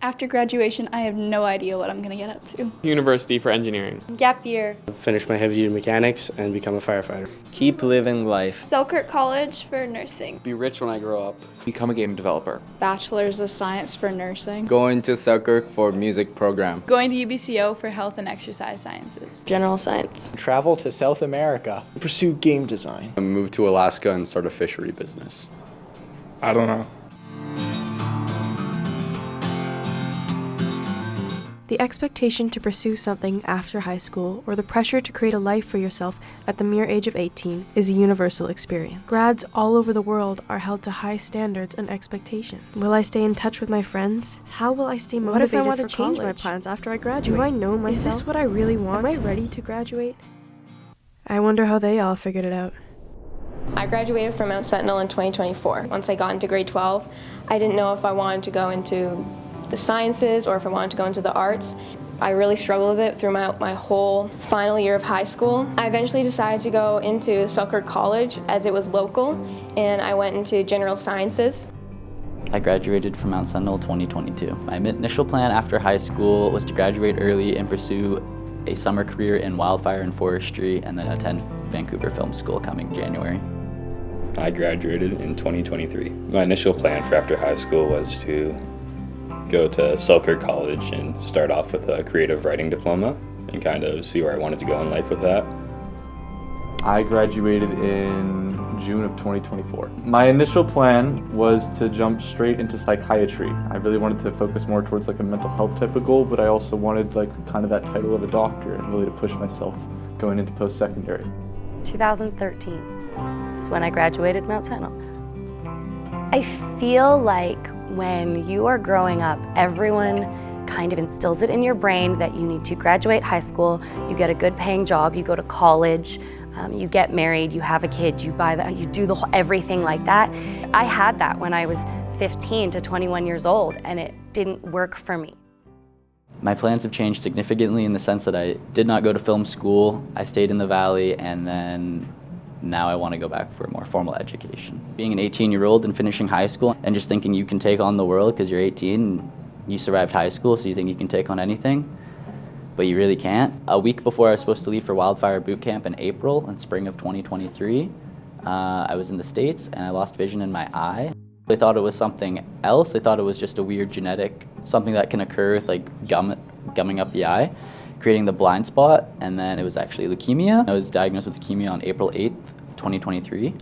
After graduation, I have no idea what I'm going to get up to. University for engineering. Gap year. Finish my heavy-duty mechanics and become a firefighter. Keep living life. Selkirk College for nursing. Be rich when I grow up. Become a game developer. Bachelor's of Science for nursing. Going to Selkirk for music program. Going to UBCO for health and exercise sciences. General science. Travel to South America. Pursue game design. Move to Alaska and start a fishery business. I don't know. The expectation to pursue something after high school or the pressure to create a life for yourself at the mere age of 18 is a universal experience. Grads all over the world are held to high standards and expectations. Will I stay in touch with my friends? How will I stay motivated for college? What if I want to change my plans after I graduate? Do I know myself? Is this what I really want? Am I ready to graduate? I wonder how they all figured it out. I graduated from Mount Sentinel in 2024. Once I got into grade 12, I didn't know if I wanted to go into the sciences or if I wanted to go into the arts. I really struggled with it throughout my whole final year of high school. I eventually decided to go into Selkirk College as it was local, and I went into general sciences. I graduated from Mount Sentinel 2022. My initial plan after high school was to graduate early and pursue a summer career in wildfire and forestry and then attend Vancouver Film School coming January. I graduated in 2023. My initial plan for after high school was to go to Selkirk College and start off with a creative writing diploma and kind of see where I wanted to go in life with that. I graduated in June of 2024. My initial plan was to jump straight into psychiatry. I really wanted to focus more towards like a mental health type of goal, but I also wanted like kind of that title of a doctor and really to push myself going into post-secondary. 2013 is when I graduated Mount Sentinel. I feel like when you are growing up, everyone kind of instills it in your brain that you need to graduate high school, you get a good paying job, you go to college, you get married, you have a kid, you buy that, you do everything like that. I had that when I was 15 to 21 years old, and it didn't work for me. My plans have changed significantly in the sense that I did not go to film school, I stayed in the Valley, and then now I want to go back for a more formal education. Being an 18-year-old and finishing high school and just thinking you can take on the world because you're 18 and you survived high school, so you think you can take on anything, but you really can't. A week before I was supposed to leave for wildfire boot camp in April in spring of 2023, I was in the States and I lost vision in my eye. They thought it was something else. They thought it was just a weird genetic, something that can occur with like gumming up the eye, creating the blind spot, and then it was actually leukemia. I was diagnosed with leukemia on April 8th, 2023.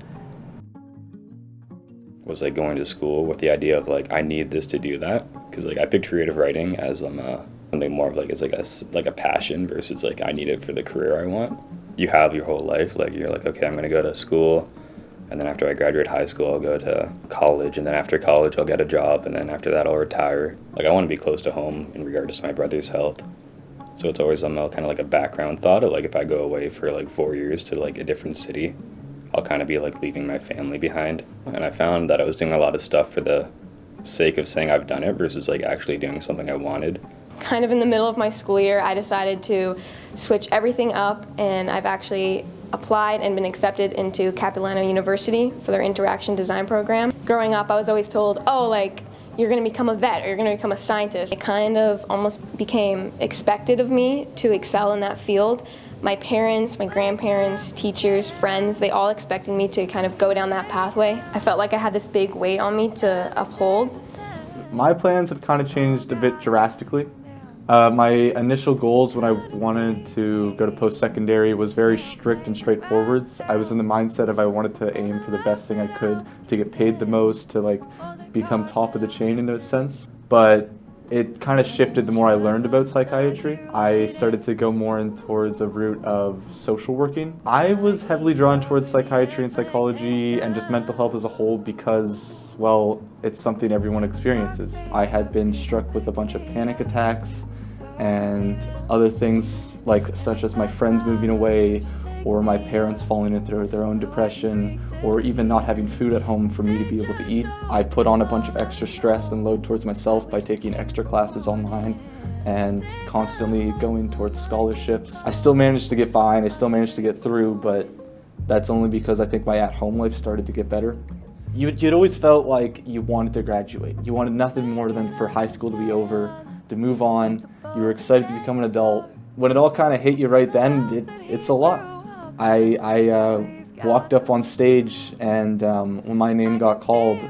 Was like going to school with the idea of like I need this to do that, because like I picked creative writing as something more of like it's like a passion versus like I need it for the career I want. You have your whole life, like you're like, okay, I'm gonna go to school, and then after I graduate high school I'll go to college, and then after college I'll get a job, and then after that I'll retire. Like I want to be close to home in regards to my brother's health. So it's always kind of like a background thought of like if I go away for like 4 years to like a different city, I'll kind of be like leaving my family behind. And I found that I was doing a lot of stuff for the sake of saying I've done it versus like actually doing something I wanted. Kind of in the middle of my school year, I decided to switch everything up, and I've actually applied and been accepted into Capilano University for their interaction design program. Growing up, I was always told, oh, like, you're going to become a vet or you're going to become a scientist. It kind of almost became expected of me to excel in that field. My parents, my grandparents, teachers, friends, they all expected me to kind of go down that pathway. I felt like I had this big weight on me to uphold. My plans have kind of changed a bit drastically. My initial goals when I wanted to go to post-secondary was very strict and straightforward. I was in the mindset of I wanted to aim for the best thing I could, to get paid the most, to like become top of the chain in a sense. But it kind of shifted the more I learned about psychiatry. I started to go more in towards a route of social working. I was heavily drawn towards psychiatry and psychology and just mental health as a whole because, well, it's something everyone experiences. I had been struck with a bunch of panic attacks and other things like such as my friends moving away or my parents falling into their own depression or even not having food at home for me to be able to eat. I put on a bunch of extra stress and load towards myself by taking extra classes online and constantly going towards scholarships. I still managed to get by and I still managed to get through, but that's only because I think my at-home life started to get better. You'd always felt like you wanted to graduate. You wanted nothing more than for high school to be over, to move on. You were excited to become an adult. When it all kind of hit you right then, it's a lot. I walked up on stage, and when my name got called,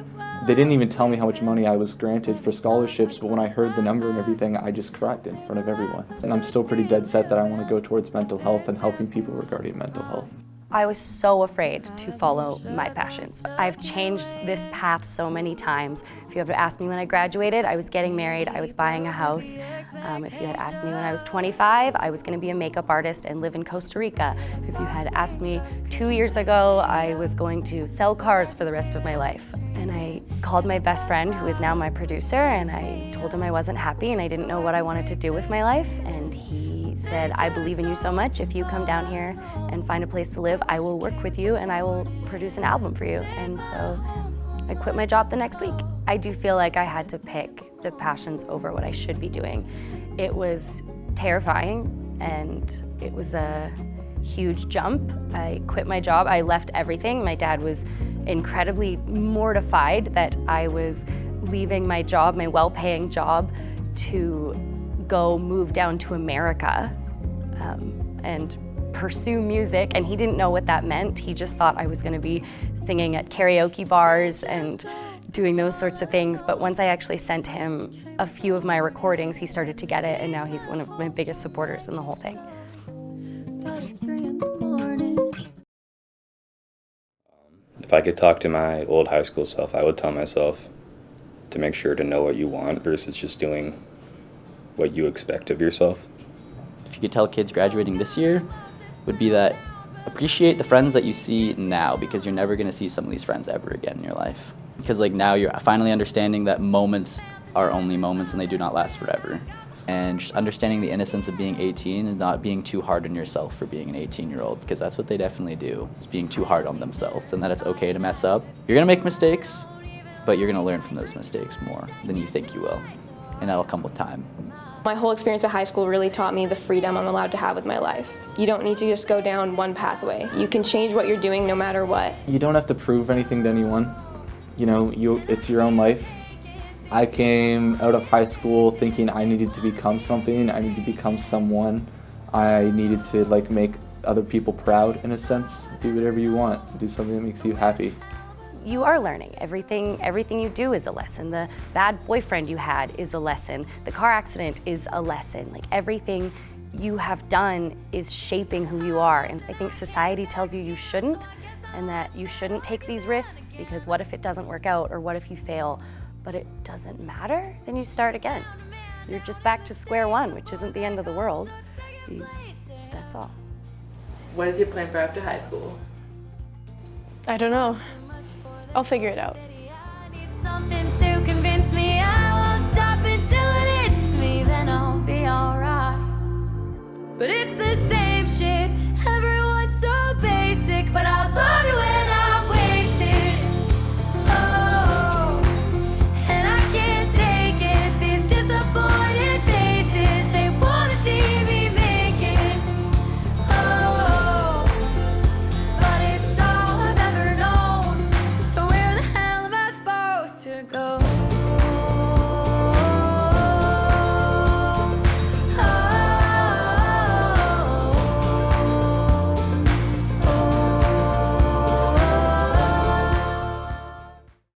they didn't even tell me how much money I was granted for scholarships, but when I heard the number and everything, I just cried in front of everyone. And I'm still pretty dead set that I want to go towards mental health and helping people regarding mental health. I was so afraid to follow my passions. I've changed this path so many times. If you ever asked me when I graduated, I was getting married, I was buying a house. If you had asked me when I was 25, I was going to be a makeup artist and live in Costa Rica. If you had asked me 2 years ago, I was going to sell cars for the rest of my life. And I called my best friend, who is now my producer, and I told him I wasn't happy and I didn't know what I wanted to do with my life. And he said, I believe in you so much. If you come down here and find a place to live, I will work with you and I will produce an album for you. And so I quit my job the next week. I do feel like I had to pick the passions over what I should be doing. It was terrifying and it was a huge jump. I quit my job, I left everything. My dad was incredibly mortified that I was leaving my job, my well-paying job, to go move down to America and pursue music, and he didn't know what that meant. He just thought I was going to be singing at karaoke bars and doing those sorts of things, but once I actually sent him a few of my recordings, he started to get it, and now he's one of my biggest supporters in the whole thing. If I could talk to my old high school self, I would tell myself to make sure to know what you want versus just doing what you expect of yourself. If you could tell kids graduating this year, would be that appreciate the friends that you see now, because you're never going to see some of these friends ever again in your life. Because like now you're finally understanding that moments are only moments and they do not last forever. And just understanding the innocence of being 18 and not being too hard on yourself for being an 18-year-old, because that's what they definitely do. It's being too hard on themselves, and that it's okay to mess up. You're going to make mistakes, but you're going to learn from those mistakes more than you think you will, and that'll come with time. My whole experience at high school really taught me the freedom I'm allowed to have with my life. You don't need to just go down one pathway. You can change what you're doing no matter what. You don't have to prove anything to anyone. You know, it's your own life. I came out of high school thinking I needed to become something, I needed to become someone. I needed to like make other people proud in a sense. Do whatever you want, do something that makes you happy. You are learning. Everything you do is a lesson. The bad boyfriend you had is a lesson. The car accident is a lesson. Like everything you have done is shaping who you are. And I think society tells you you shouldn't, and that you shouldn't take these risks because what if it doesn't work out, or what if you fail? But it doesn't matter, then you start again. You're just back to square one, which isn't the end of the world. That's all. What is your plan for after high school? I don't know. I'll figure it out. Something to convince me I won't stop until it hits me, then I'll be alright. But it's the same shit, everyone's so basic, but I love you when I'm wasted. Oh, and I can't take it, these disappointed faces, they wanna see me make it. Oh, but it's all I've ever known, so where the hell am I supposed to go?